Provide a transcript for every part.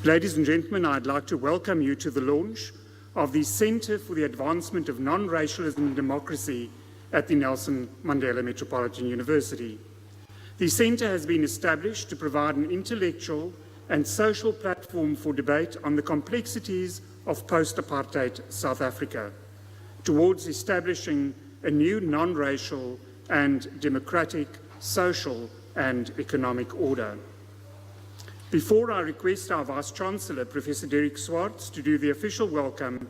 Ladies and gentlemen, I'd like to welcome you to the launch of the Centre for the Advancement of Non-Racialism and Democracy at the Nelson Mandela Metropolitan University. The Centre has been established to provide an intellectual and social platform for debate on the complexities of post-apartheid South Africa, towards establishing a new non-racial and democratic social and economic order. Before I request our Vice-Chancellor, Professor Derek Swartz, to do the official welcome,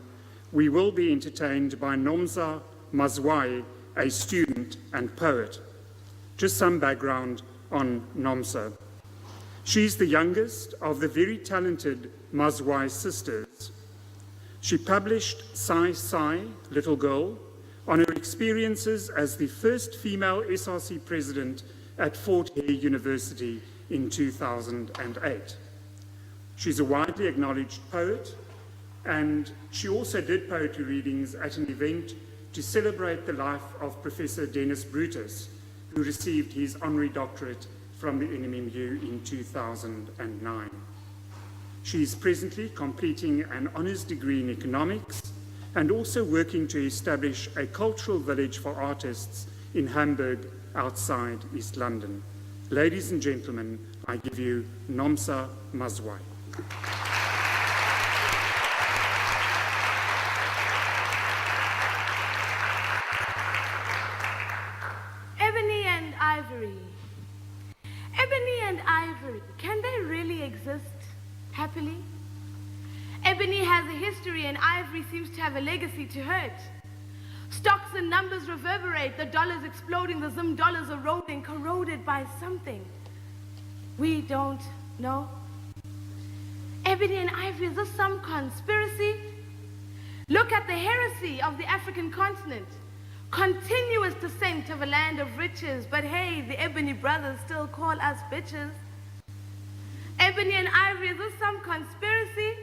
we will be entertained by Nomsa Mazwai, a student and poet. Just some background on Nomsa. She's the youngest of the very talented Mazwai sisters. She published Sai Sai, Little Girl, on her experiences as the first female SRC president at Fort Hare University in 2008. She's a widely acknowledged poet, and she also did poetry readings at an event to celebrate the life of Professor Dennis Brutus, who received his honorary doctorate from the NMMU in 2009. She is presently completing an honours degree in economics and also working to establish a cultural village for artists in Hamburg, outside East London. Ladies and gentlemen, I give you Nomsa Mazwai. Ebony and ivory. Ebony and ivory, can they really exist happily? Ebony has a history and ivory seems to have a legacy to hurt. Stocks and numbers reverberate, the dollars exploding, the Zim dollars eroding, corroded by something we don't know. Ebony and ivory, is this some conspiracy? Look at the heresy of the African continent. Continuous descent of a land of riches, but hey, the ebony brothers still call us bitches. Ebony and ivory, is this some conspiracy?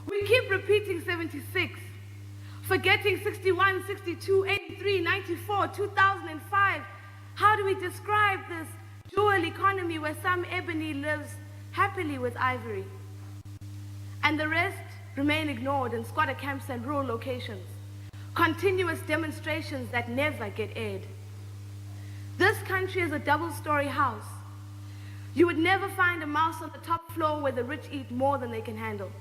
We keep repeating 76, forgetting 61, 62, 83, 94, 2005. How do we describe this dual economy where some ebony lives happily with ivory and the rest remain ignored in squatter camps and rural locations? Continuous demonstrations that never get aired. This country is a double-story house. You would never find a mouse on the top floor where the rich eat more than they can handle.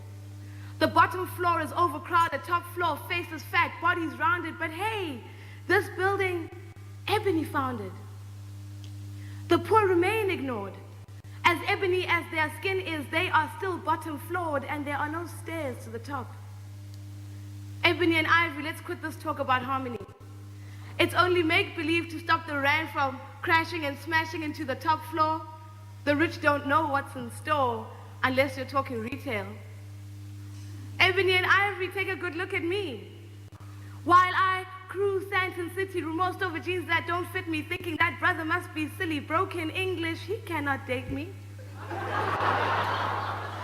The bottom floor is overcrowded, top floor, faces fat, bodies rounded, but hey, this building, ebony founded. The poor remain ignored. As ebony as their skin is, they are still bottom floored and there are no stairs to the top. Ebony and ivory, let's quit this talk about harmony. It's only make-believe to stop the rand from crashing and smashing into the top floor. The rich don't know what's in store unless you're talking retail. Ebony and ivory, take a good look at me. While I cruise Santon City, remorse over jeans that don't fit me, thinking that brother must be silly, broken English, he cannot date me.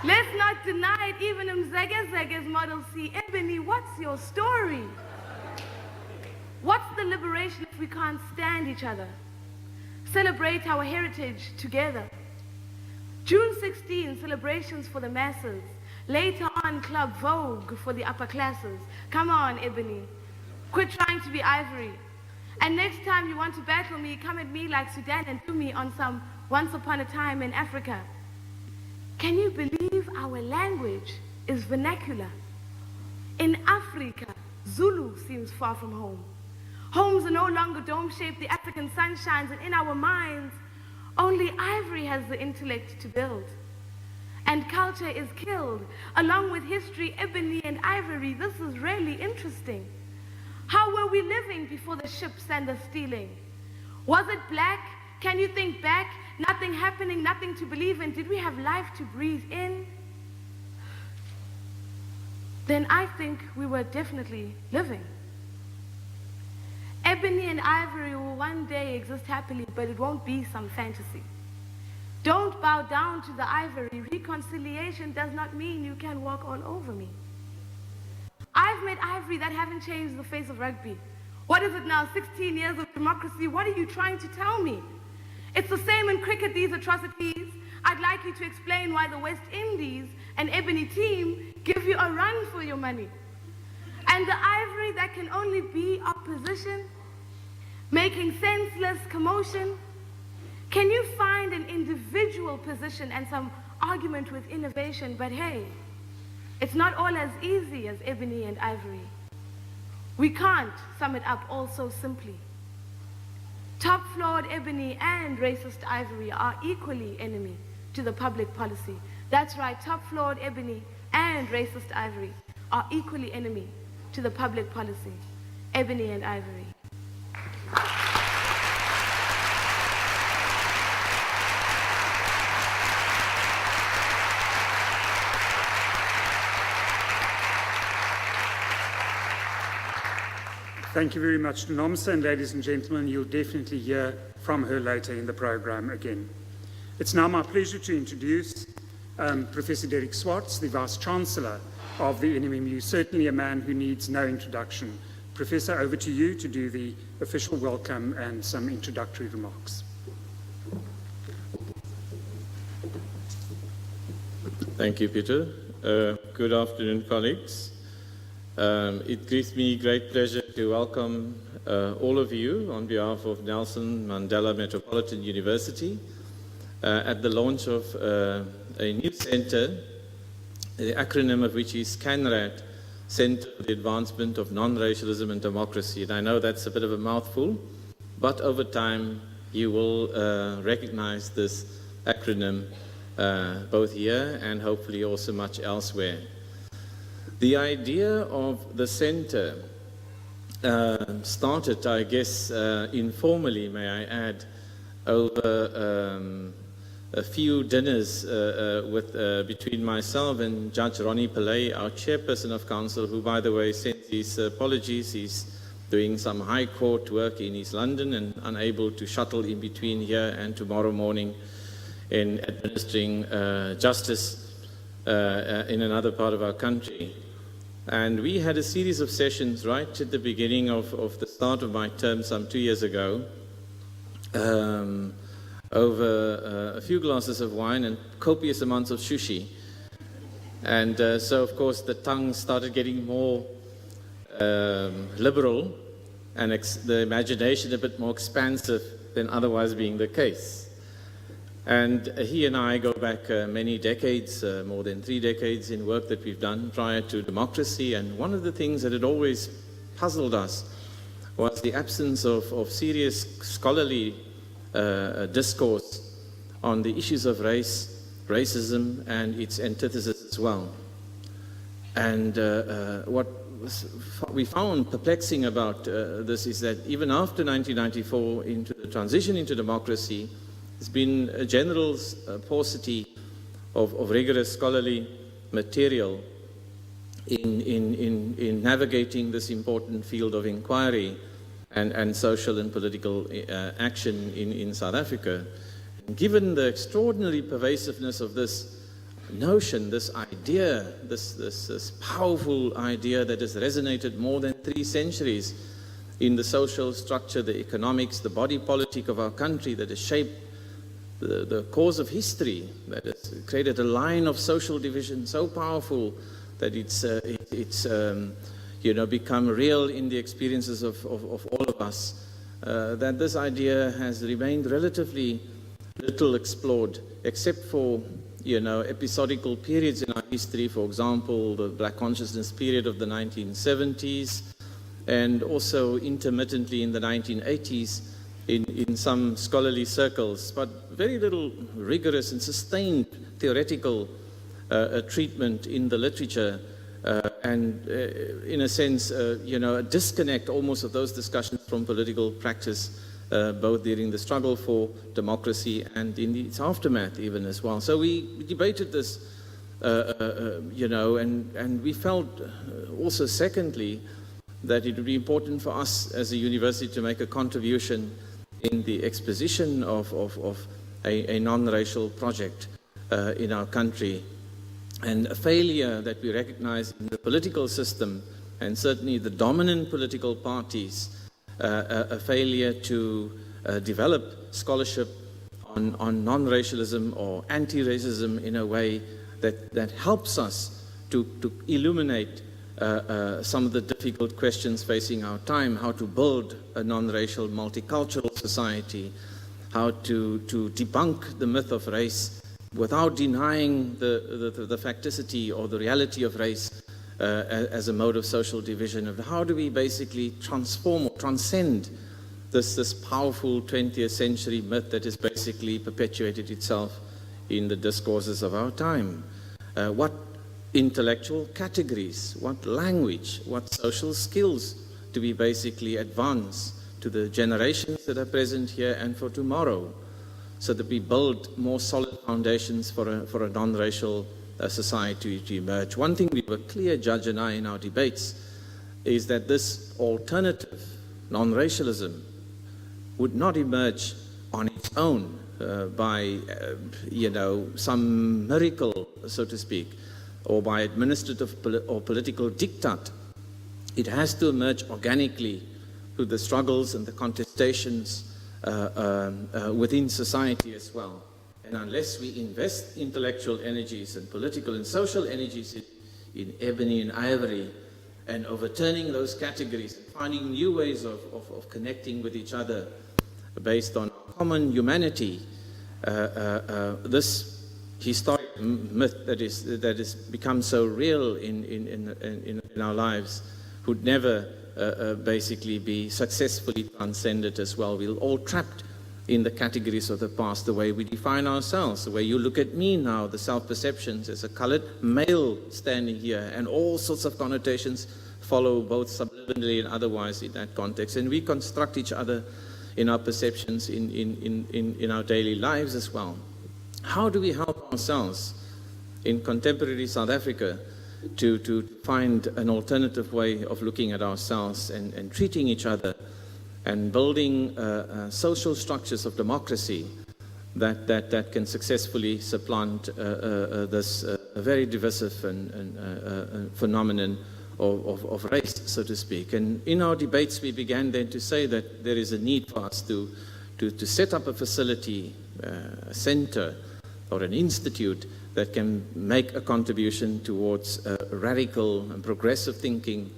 Let's not deny it, even in Zege's Model C. Ebony, what's your story? What's the liberation if we can't stand each other? Celebrate our heritage together. June 16, celebrations for the masses. Later on, Club Vogue for the upper classes. Come on, Ebony. Quit trying to be ivory. And next time you want to battle me, come at me like Sudan and do me on some Once Upon a Time in Africa. Can you believe our language is vernacular? In Africa, Zulu seems far from home. Homes are no longer dome-shaped, the African sun shines, and in our minds, only ivory has the intellect to build. And culture is killed, along with history, ebony and ivory. This is really interesting. How were we living before the ships and the stealing? Was it black? Can you think back? Nothing happening, nothing to believe in. Did we have life to breathe in? Then I think we were definitely living. Ebony and ivory will one day exist happily, but it won't be some fantasy. Don't bow down to the ivory. Reconciliation does not mean you can walk all over me. I've met ivory that haven't changed the face of rugby. What is it now, 16 years of democracy? What are you trying to tell me? It's the same in cricket, these atrocities. I'd like you to explain why the West Indies an Ebony team give you a run for your money. And the ivory that can only be opposition, making senseless commotion. Can you find an individual position and some argument with innovation? But hey, it's not all as easy as ebony and ivory. We can't sum it up all so simply. Top-flawed ebony and racist ivory are equally enemy to the public policy. That's right, top-flawed ebony and racist ivory are equally enemy to the public policy. Ebony and ivory. Thank you very much, Nomsa, and ladies and gentlemen, you'll definitely hear from her later in the program again. It's now my pleasure to introduce Professor Derek Swartz, the Vice-Chancellor of the NMMU, certainly a man who needs no introduction. Professor, over to you to do the official welcome and some introductory remarks. Thank you, Peter. Good afternoon, colleagues. It gives me great pleasure to welcome all of you on behalf of Nelson Mandela Metropolitan University at the launch of a new center, the acronym of which is Canrad, Center for the Advancement of Non-Racialism and Democracy. And I know that's a bit of a mouthful, but over time you will recognize this acronym both here and hopefully also much elsewhere. The idea of the center started, I guess, informally, may I add, over a few dinners between myself and Judge Ronnie Pillay, our chairperson of council, who, by the way, sent his apologies. He's doing some high court work in East London and unable to shuttle in between here and tomorrow morning in administering justice in another part of our country. And we had a series of sessions right at the beginning of the start of my term some 2 years ago, over a few glasses of wine and copious amounts of sushi. And so, of course, the tongue started getting more liberal and the imagination a bit more expansive than otherwise being the case. And he and I go back many decades, more than 3 decades in work that we've done prior to democracy. And one of the things that had always puzzled us was the absence of serious scholarly discourse on the issues of race, racism, and its antithesis as well. And what we found perplexing about this is that even after 1994, into the transition into democracy, there's been a general paucity of rigorous scholarly material in navigating this important field of inquiry and social and political action in South Africa. And given the extraordinary pervasiveness of this notion, this idea, this powerful idea that has resonated more than 3 centuries in the social structure, the economics, the body politic of our country, that has shaped the course of history, that has created a line of social division so powerful that it's become real in the experiences of all of us, that this idea has remained relatively little explored, except for episodical periods in our history, for example, the Black consciousness period of the 1970s, and also intermittently in the 1980s in some scholarly circles, but very little rigorous and sustained theoretical treatment in the literature, and in a sense, a disconnect almost of those discussions from political practice, both during the struggle for democracy and in its aftermath even as well. So we debated this, and we felt also, secondly, that it would be important for us as a university to make a contribution in the exposition of a non-racial project in our country, and a failure that we recognize in the political system, and certainly the dominant political parties, a failure to develop scholarship on non-racialism or anti-racism in a way that helps us to illuminate some of the difficult questions facing our time, how to build a non-racial, multicultural society, how to debunk the myth of race without denying the facticity or the reality of race as a mode of social division. Of how do we basically transform or transcend this powerful 20th century myth that has basically perpetuated itself in the discourses of our time? What intellectual categories, what language, what social skills do we basically advance to the generations that are present here and for tomorrow, so that we build more solid foundations for a non-racial society to emerge? One thing we were clear, Judge and I, in our debates, is that this alternative, non-racialism, would not emerge on its own by, some miracle, so to speak, or by administrative or political diktat. It has to emerge organically through the struggles and the contestations within society as well. And unless we invest intellectual energies and political and social energies in ebony and ivory, and overturning those categories and finding new ways of connecting with each other based on common humanity, this historic myth that has become so real in our lives would never basically be successfully transcended as well. We're all trapped in the categories of the past, the way we define ourselves, the way you look at me now, the self-perceptions as a colored male standing here, and all sorts of connotations follow both subliminally and otherwise in that context. And we construct each other in our perceptions in our daily lives as well. How do we help ourselves in contemporary South Africa to find an alternative way of looking at ourselves and treating each other and building social structures of democracy that can successfully supplant this very divisive and phenomenon of race, so to speak? And in our debates, we began then to say that there is a need for us to set up a facility, a center, or an institute that can make a contribution towards radical and progressive thinking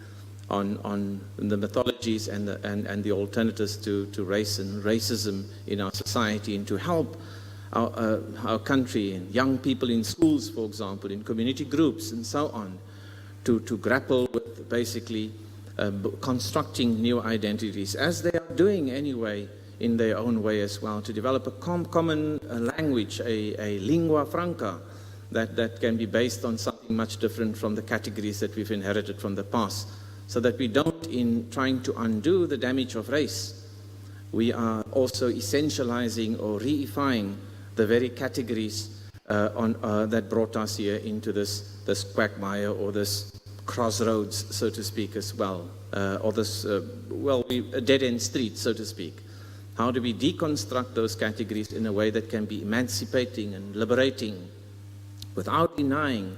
on the mythologies and the alternatives to race and racism in our society, and to help our country and young people in schools, for example, in community groups and so on, to grapple with basically constructing new identities, as they are doing anyway in their own way as well, to develop a common language, a lingua franca, that can be based on something much different from the categories that we've inherited from the past, so that we don't, in trying to undo the damage of race, we are also essentializing or reifying the very categories that brought us here into this quagmire, or this crossroads, so to speak, as well, or this, a dead-end street, so to speak. How do we deconstruct those categories in a way that can be emancipating and liberating, without denying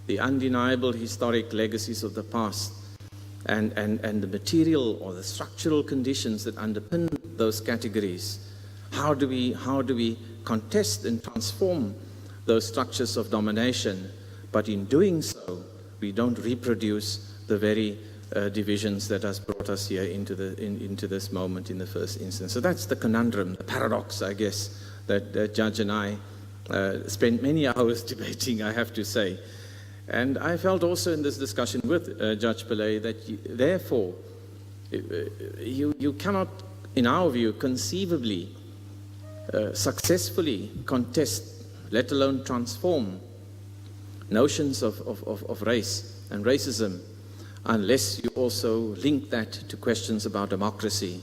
the undeniable historic legacies of the past and the material or the structural conditions that underpin those categories? How do we contest and transform those structures of domination, but in doing so, we don't reproduce the very divisions that has brought us here into this moment in the first instance? So that's the conundrum, the paradox, I guess, that Judge and I spent many hours debating, I have to say. And I felt also in this discussion with Judge Pillay that therefore you cannot, in our view, conceivably successfully contest, let alone transform, notions of race and racism, unless you also link that to questions about democracy.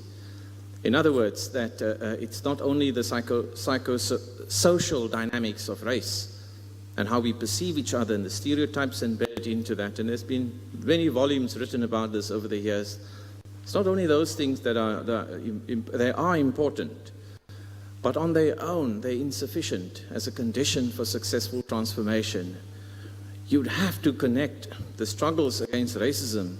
In other words, that it's not only the psychosocial dynamics of race and how we perceive each other and the stereotypes embedded into that, and there's been many volumes written about this over the years. It's not only those things that are important, but on their own, they're insufficient as a condition for successful transformation. You'd have to connect the struggles against racism